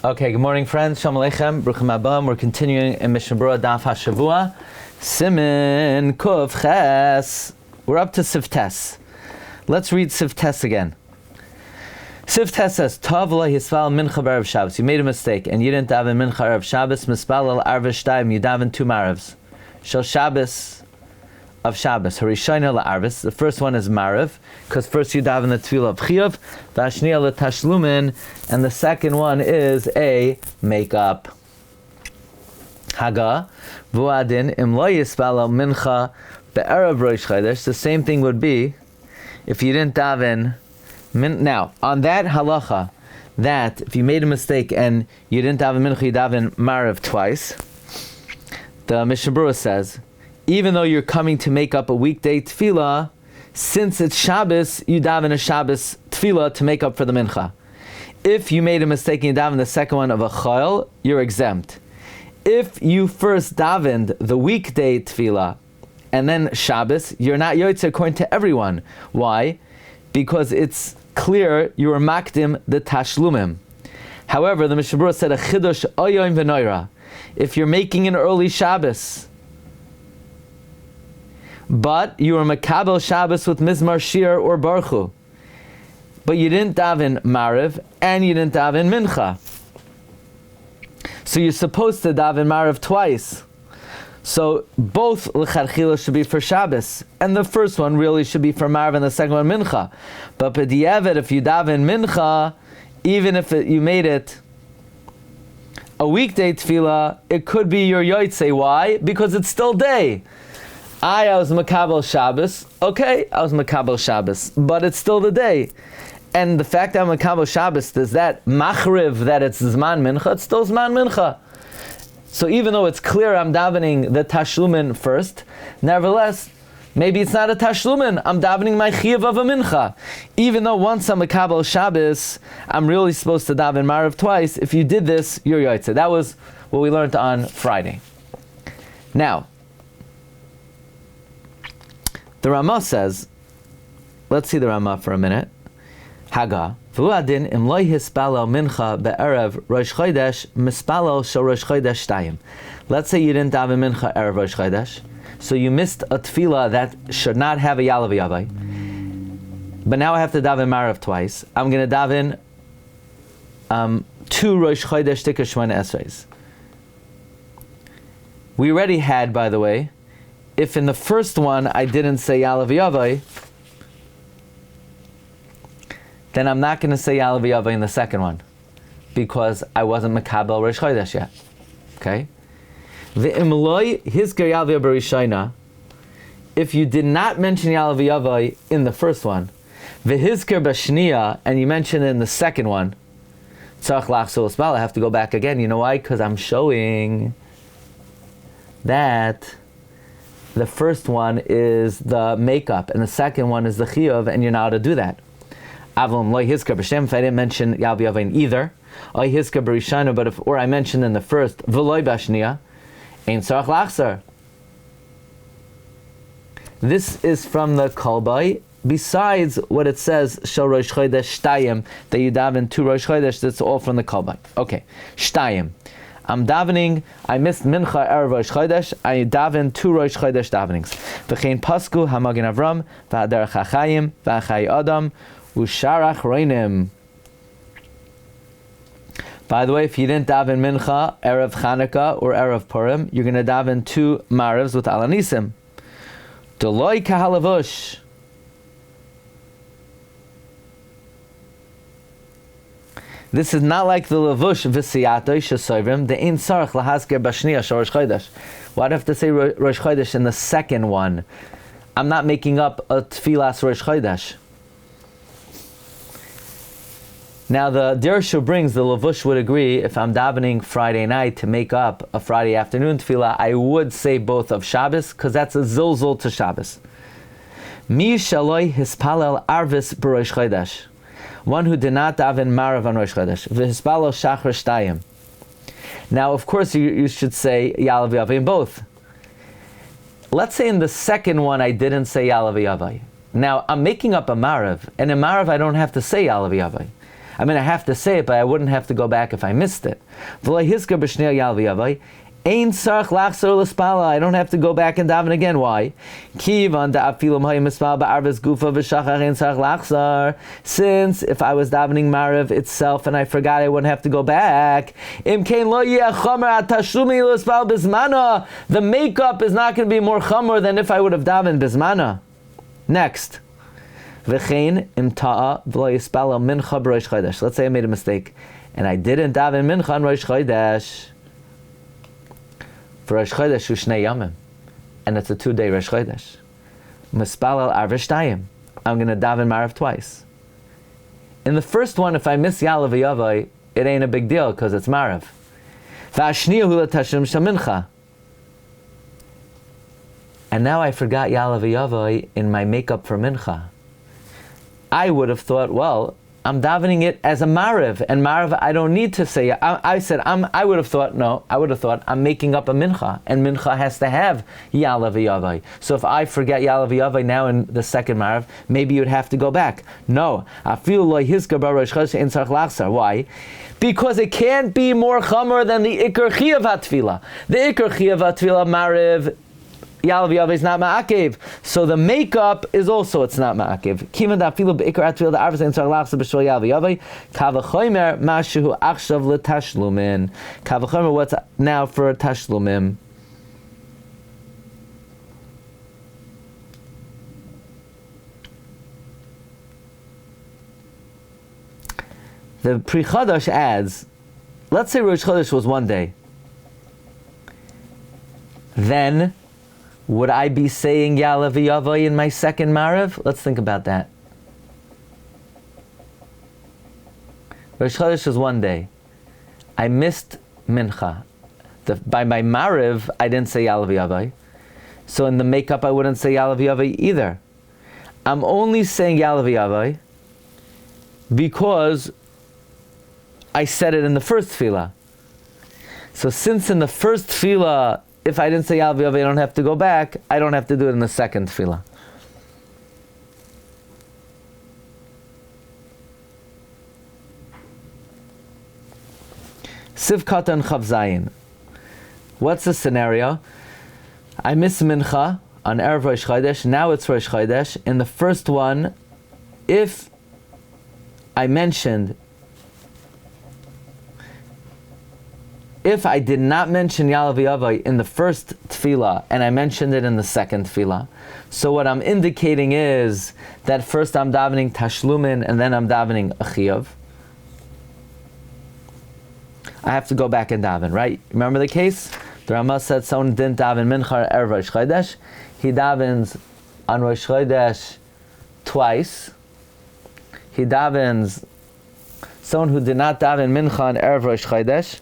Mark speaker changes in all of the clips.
Speaker 1: Okay, good morning, friends. Shalom Aleichem, Bruchim Abam. We're continuing in Mishnah Berurah Daf HaShavua, Siman Kuf Ches. We're up to Sif Tes. Let's read Sif Tes again. Sif Tes says, Tov lo hisval mincha b'erev Shabbos. You made a mistake and you didn't daven mincha erev Shabbos. Mispal al arve shtayim. You daven two marevs. Shel Shabbos of Shabbos. Harishayna la'arvis. The first one is marev, because first you daven the Tefilla of Chiyuv, v'ashniya l'tashlumin, and the second one is a makeup. Haga, v'uadin, im lo yispal mincha be'erev Rosh Chodesh. The same thing would be if you didn't daven. Now, on that halacha, that if you made a mistake and you didn't daven mincha, you daven marev twice, the Mishnah Berurah says, even though you're coming to make up a weekday tefillah, since it's Shabbos, you daven a Shabbos tefillah to make up for the mincha. If you made a mistake and you daven the second one of a chayil, you're exempt. If you first davened the weekday tefillah and then Shabbos, you're not yotze according to everyone. Why? Because it's clear you were makdim the tashlumim. However, the Mishnah Berurah said a chidush oyoim v'noira. If you're making an early Shabbos, but you were makabel Shabbos with mizmar shir or baruchu, but you didn't daven marev and you didn't daven mincha, so you're supposed to daven marev twice. So both l'chadchila should be for Shabbos, and the first one really should be for marev and the second one mincha. But b'diavad, if you daven mincha, even if you made it a weekday tefillah, it could be your yotze. Why? Because it's still day. I was makabel Shabbos. Okay, I was makabel Shabbos, but it's still the day. And the fact that I'm makabel Shabbos, does that machriv that it's zman mincha? It's still zman mincha. So even though it's clear I'm davening the tashlumin first, nevertheless, maybe it's not a tashlumin. I'm davening my chiyuv of a mincha. Even though once I'm makabel Shabbos, I'm really supposed to daven marev twice. If you did this, you're yotze. That was what we learned on Friday. Now, the Ramah says, let's see the Ramah for a minute. Haga, v'uadin im lo hispalel mincha be'erev Rosh Chodesh mispalel shel Rosh Chodesh shtayim. Let's say you didn't daven mincha erev Rosh Chodesh, so you missed a tefillah that should not have a yalav yavai. But now I have to daven marev twice. I'm going to daven two Rosh Chodesh tikka shmona esreis. We already had, by the way, if in the first one I didn't say Yalav Yavai, then I'm not going to say Yalav Yavai in the second one, because I wasn't Makabel Rosh Chodesh yet. Okay? V'imloi hizker Yalav Yavai Rishayna, if you did not mention Yalav Yavai in the first one, v'hizker b'shniya, and you mentioned it in the second one, tzarach lachzor l'spal, I have to go back again. You know why? Because I'm showing that the first one is the makeup, and the second one is the chiyuv, and you're not allowed to do that. Avlam loy hizkar b'shem, if I didn't mention Yalav Yavai either, oy hizkar b'rishana, but or I mentioned in the first, v'loy b'ashniya, ein tzarach lachzor. This is from the kolbai, besides what it says, shel Rosh Chodesh shtayim, that you daven two Rosh Chodesh, that's all from the kolbai. Okay, shtayim. I'm davening, I missed mincha erev Rosh Chodesh, I daven two Rosh Chodesh davenings. V'chein pasku hamagin Avram, v'aderech hachayim, v'achai adam, u'sharach reinim. By the way, if you didn't daven mincha erev Chanukah or erev Purim, you're going to daven two marevs with alanisim. Deloi kahalavush. This is not like the levush v'siyatoi shesovrim, the ein sarach lahasker b'shniya shel Rosh Chodesh. Why do I have to say Rosh Chodesh in the second one? I'm not making up a tefillas Rosh Chodesh. Now the Dirshu brings, the levush would agree, if I'm davening Friday night to make up a Friday afternoon tefillah, I would say both of Shabbos, because that's a zilzul to Shabbos. Mi shaloi hispalel arvis b'Rosh Chodesh. One who did not daven marev on Rosh Chodesh. V'hispalo shachar shtayim. Now, of course, you should say Yalav Yavai in both. Let's say in the second one I didn't say Yalav Yavai. Now, I'm making up a marev, and in marev I don't have to say Yalav Yavai. I mean, I have to say it, but I wouldn't have to go back if I missed it. Ein sarch lachzor l'spala. I don't have to go back and daven again. Why? Kivan da'afilu m'hayim mispal ba'arves gufa v'shachar ein sarch lachzor. Since if I was davening Mariv itself and I forgot, I wouldn't have to go back. Im kein lo yeh chomer atashumi l'spal bismana. The makeup is not going to be more chomer than if I would have davened bismana. Next. V'chein im ta'a v'lo yispal mincha b'rosh chodesh. Let's say I made a mistake and I didn't daven mincha on Rosh Chodesh. For Rosh Chodesh, Shnei Yamim, and it's a 2-day Rosh Chodesh. Mispalel Arv Shtayim. I'm going to daven Mariv twice. In the first one, if I miss Yalav Yavai, it ain't a big deal because it's Mariv. V'ashniyahu l'tashlim shamincha. And now I forgot Yalav Yavai in my makeup for Mincha. I would have thought, well, I'm davening it as a Mariv, and Mariv I don't need to say. I would have thought I'm making up a Mincha, and Mincha has to have Yalav Yavai. So if I forget Yalav Yavai now in the second Mariv, maybe you'd have to go back. No. Why? Because it can't be more Chomer than the Iker Chiyav HaTefillah. The Iker Chiyav HaTefillah Mariv, Yalav Yavai is not ma'akev. So the makeup is also, it's not ma'akev. Kivan da'afilu be'ikar atfil da'arvas ein tzarech lachzor b'shvil Yalav Yavai. Kavachomer mashu achshav l'tashlumin. Kavachomer, what's now for tashlumim? The Pri Chadash adds, let's say Rosh Chodesh was 1 day. Then, would I be saying Yalav Yavai in my second Mariv? Let's think about that. Rosh Chodesh is 1 day. I missed Mincha. By my Mariv, I didn't say Yalav Yavai. So in the makeup, I wouldn't say Yalav Yavai either. I'm only saying Yalav Yavai because I said it in the first Tefillah. So since in the first Tefillah, if I didn't say Yalav Yavai, I don't have to go back, I don't have to do it in the second Tefillah. Sivkata and Chav Zayin. What's the scenario? I miss Mincha on Erev Rosh Chodesh, now it's Rosh Chodesh. In the first one, if I did not mention Yalav Yavai in the first tefillah and I mentioned it in the second tefillah, so what I'm indicating is that first I'm davening tashlumin and then I'm davening a chiyuv. I have to go back and daven, right? Remember the case? The Rama said someone didn't daven mincha erev Rosh Chodesh. He davens on Rosh Chodesh twice. He davens someone who did not daven mincha on erev Rosh Chodesh.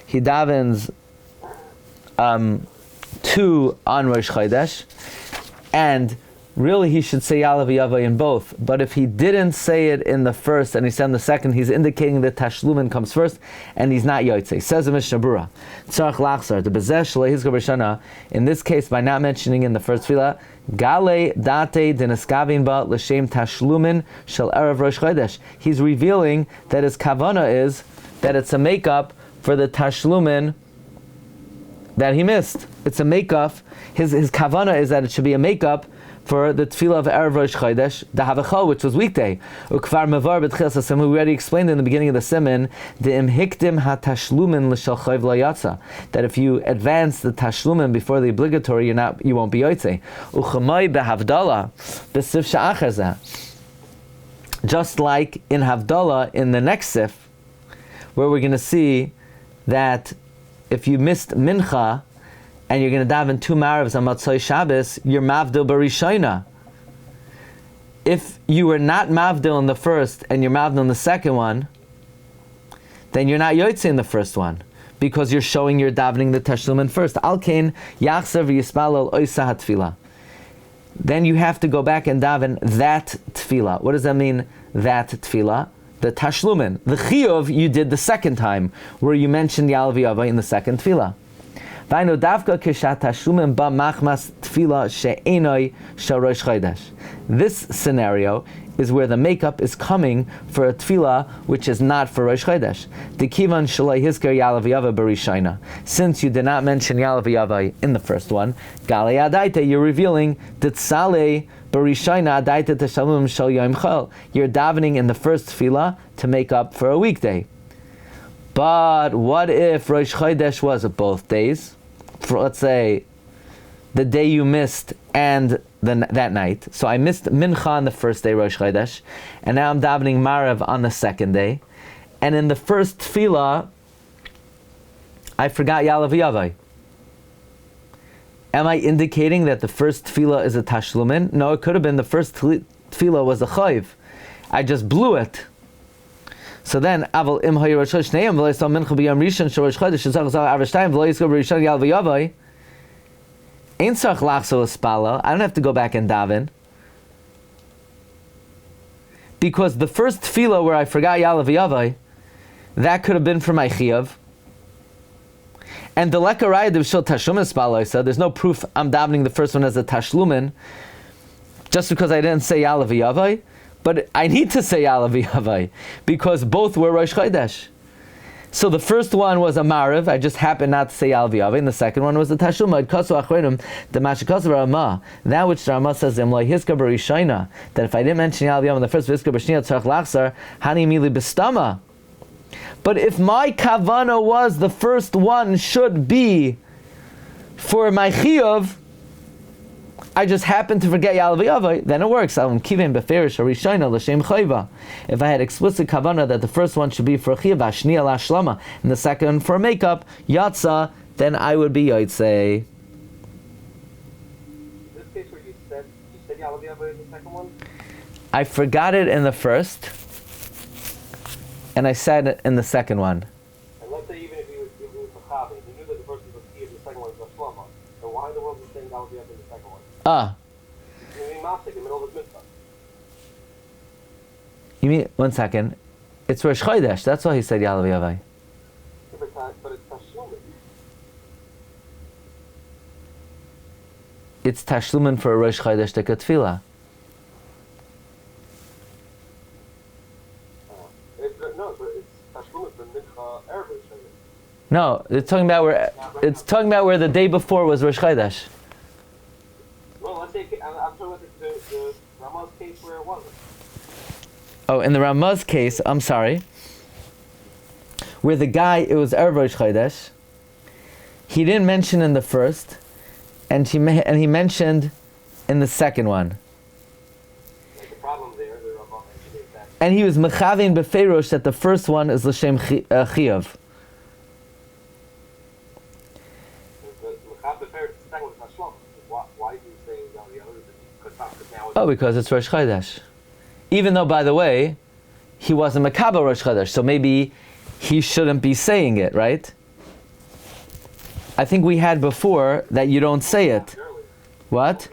Speaker 1: He davens 2 on Rosh Chodesh, and really he should say Yalav Yavai in both. But if he didn't say it in the first and he said in the second, he's indicating that Tashlumin comes first, and he's not Yotzei. Says the Mishnah Berurah, Tzarech Lachzor, the Bezesh Lehizgar B'Shana, in this case, by not mentioning in the first Tefillah, Gale Date Dinaskavin Ba L'Shem Tashlumin Shel Erev Rosh Chodesh. He's revealing that his kavana is that it's a makeup for the tashlumin that he missed. It's a makeup. His kavana is that it should be a makeup for the tefillah of Erev Rosh Chodesh, the Havachal, which was weekday. Ukvar mevar b'tchilas hasim. We already explained in the beginning of the Siman the imhikdim hatashlumin l'shel chayv layatza, that if you advance the tashlumin before the obligatory, you won't be yotzei. Uchamay behavdala b'sif sha'achazah. Just like in Havdalah in the next sif, where we're going to see that if you missed Mincha and you're going to daven 2 Marivs on Motzei Shabbos, you're Mavdil Barishayna. If you were not Mavdil in the first and you're Mavdil in the second one, then you're not Yotzei in the first one, because you're showing you're davening the Tashlumin first. Al-Kain Yachzer v'Yispalel Oisa HaTefillah. Then you have to go back and daven that Tefillah. What does that mean, that Tefillah? The Tashlumin. The Chiyuv you did the second time, where you mentioned Yalav Yavai in the second Tefillah. Vainu davka kishat tashlumin ba machmas tefillah she'enoi shel Rosh Chodesh. This scenario is where the makeup is coming for a tefillah which is not for Rosh Chodesh. Dekivan shalai hisker yalav yava b'rishayna. Since you did not mention yalav yava in the first one, galei adaita, you're revealing tetzalei b'rishayna adaita teshalum shal yom chol. You're davening in the first tefillah to make up for a weekday. But what if Rosh Chodesh was both days? For, let's say, the day you missed and that night. So I missed Mincha on the first day, Rosh Chodesh, and now I'm davening Maariv on the second day. And in the first tefillah, I forgot Yalav Yavai. Am I indicating that the first tefillah is a tashlumin? No, it could have been the first tefillah was a chayv. I just blew it. So then, Aval im hayu Rosh Chodesh neim v'lo yisal Mincha b'yom rishon shel Rosh Chodesh shezach zal avashtayim v'lo yisal b'rishon Yalav Yavai. Ein tzarich lachzor l'spala. I don't have to go back and daven. Because the first tefillah where I forgot Yalav Yavai, that could have been for my chiyuv. And the lekarayah d'v'shel tashlumin spala, so there's no proof I'm davening the first one as a tashlumin, just because I didn't say Yalav Yavai. But I need to say Yalav Yavai, because both were Rosh Chodesh. So the first one was a Maariv, I just happened not to say Yalav Yavai, and the second one was the Tashum. That which the Ramah says, that if I didn't mention Yalav Yavai in the first Vizka B'Shniyah Tzarech Lachzar, Hani Mili B'Stama. But if my Kavana was the first one should be for my Chiyuv, I just happened to forget Yalav Yavai, then it works. If I had explicit kavanah that the first one should be for chiyuv, ashniya la'ashlama, and the second for makeup, yatsa, then I would be yotzei.
Speaker 2: In this case where you said Yalav Yavai in the second one?
Speaker 1: I forgot it in the first, and I said it in the second one.
Speaker 2: And let's say even if he was mechaber, he knew that the first one was chiyuv, the second one was ashlama. So why in the world is he saying Yalav Yavai in the second one?
Speaker 1: You mean, one second, it's Rosh Chodesh, that's why he said Yalav Yavai.
Speaker 2: But it's tashlumin.
Speaker 1: It's tashlumin for a Rosh Chodesh Deka Tefillah.
Speaker 2: No, but it's tashlumin for Mincha Erev Rosh Chodesh.
Speaker 1: No, it's talking about where the day before was Rosh Chodesh.
Speaker 2: Well, let's say, I'm talking about the Ramah's case where it wasn't.
Speaker 1: Oh, in the Ramah's case, I'm sorry, where the guy, it was Erev Rosh Chodesh, he didn't mention in the first, and he mentioned in the second one.
Speaker 2: Like the problem there, the Ramah mentioned is that.
Speaker 1: And he was mechavein befeirosh that the first one is l'shem chiyuv. Oh, because it's Rosh Chodesh. Even though, by the way, he wasn't Makabel Rosh Chodesh, so maybe he shouldn't be saying it, right? I think we had before that you don't say it. What?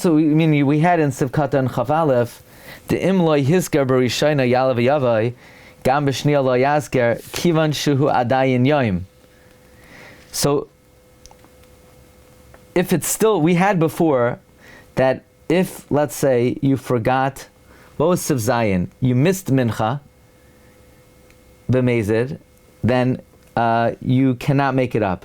Speaker 1: We had in Sivkata and Chavalef the imloy hisker barishayna yalav yavai gam b'shniya lo yazker kivan shuhu adayin yoim. So if it's still, we had before that if, let's say, you forgot, what was Siv Zayin? You missed Mincha b'mezid, then you cannot make it up.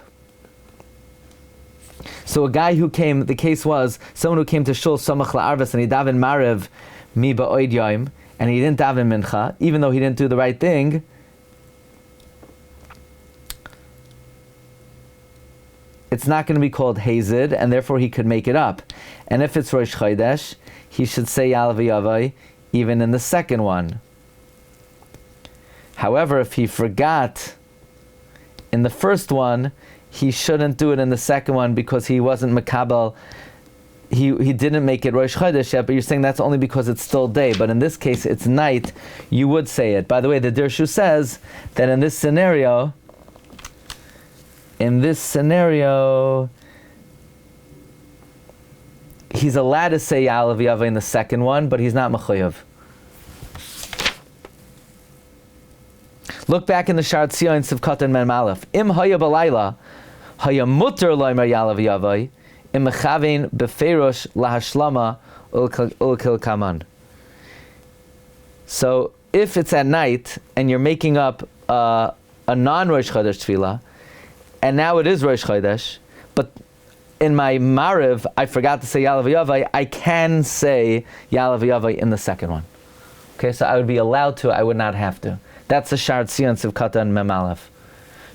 Speaker 1: So a guy who came, the case was, someone who came to Shul Samach La'arvas and he daven Maariv mi ba'oid yoim, and he didn't daven Mincha, even though he didn't do the right thing, it's not going to be called Hazid, and therefore he could make it up. And if it's Rosh Chodesh, he should say Yalav Yavai even in the second one. However, if he forgot in the first one, he shouldn't do it in the second one because he wasn't Makabel. He didn't make it Rosh Chodesh yet, but you're saying that's only because it's still day. But in this case, it's night. You would say it. By the way, the Dirshu says that in this scenario, in this scenario, he's allowed to say Ya'alav Yavai in the second one, but he's not Mechuyev. Look back in the Shar Tzia in Sivkot and Mem Aleph. Im haya balayla, haya mutter loimer Ya'alav Yavai, im mechavein beferosh lahashlama ulkil kaman. So if it's at night and you're making up a non-Rosh Chodesh Tefillah, and now it is Rosh Chodesh, but in my Mariv I forgot to say Ya'alav Yavai, I can say Ya'alav Yavai in the second one. Okay, so I would be allowed to, I would not have to. That's the Shar Tzia Sivkata and Mem Aleph.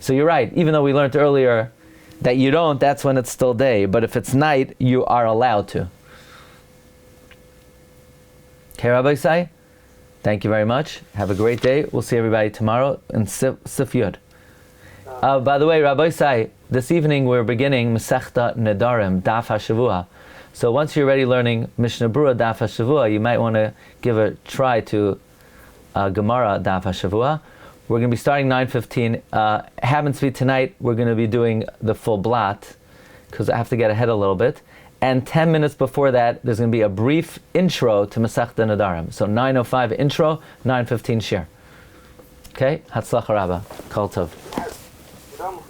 Speaker 1: So you're right, even though we learned earlier that you don't, that's when it's still day, but if it's night, you are allowed to. Okay, Rabbi Sai? Thank you very much. Have a great day. We'll see everybody tomorrow in Sif Yud. By the way, Rabbi Sai, this evening we're beginning Masechta Nedarim, Daf HaShavua. So once you're ready learning Mishnah Berurah Daf HaShavua, you might want to give a try to Gemara Daf HaShavua. We're going to be starting 9:15. Happens to be tonight, we're going to be doing the full blot, because I have to get ahead a little bit. And 10 minutes before that, there's going to be a brief intro to Masechta Nedarim. So 9:05 intro, 9:15 share. Okay? Hatzlacha Rabba. Kol Tov.
Speaker 2: I'm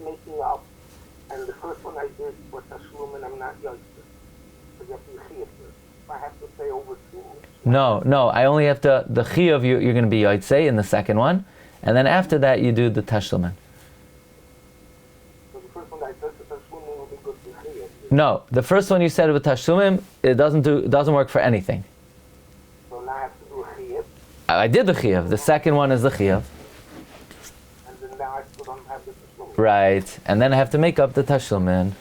Speaker 2: making up, and the first one I did was Tashlum, and I'm not young. So you have to see it. I have to say over two.
Speaker 1: No, I only have to, the Chiyuv you're going to be Yotzei in the second one, and then after that you do the Tashlumin.
Speaker 2: So the first one I said, the Tashlum will be good to Chiyuv.
Speaker 1: No, the first one you said with Tashlumim, it doesn't work for anything.
Speaker 2: So now I have to do a Chiyuv,
Speaker 1: I did the Chiyuv. The second one is the Chiyuv.
Speaker 2: and then now I still don't have the Tashlum.
Speaker 1: Right, and then I have to make up the Tashlumin.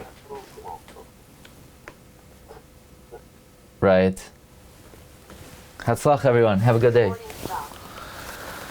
Speaker 1: Right. Hatzlach everyone. Have a good day.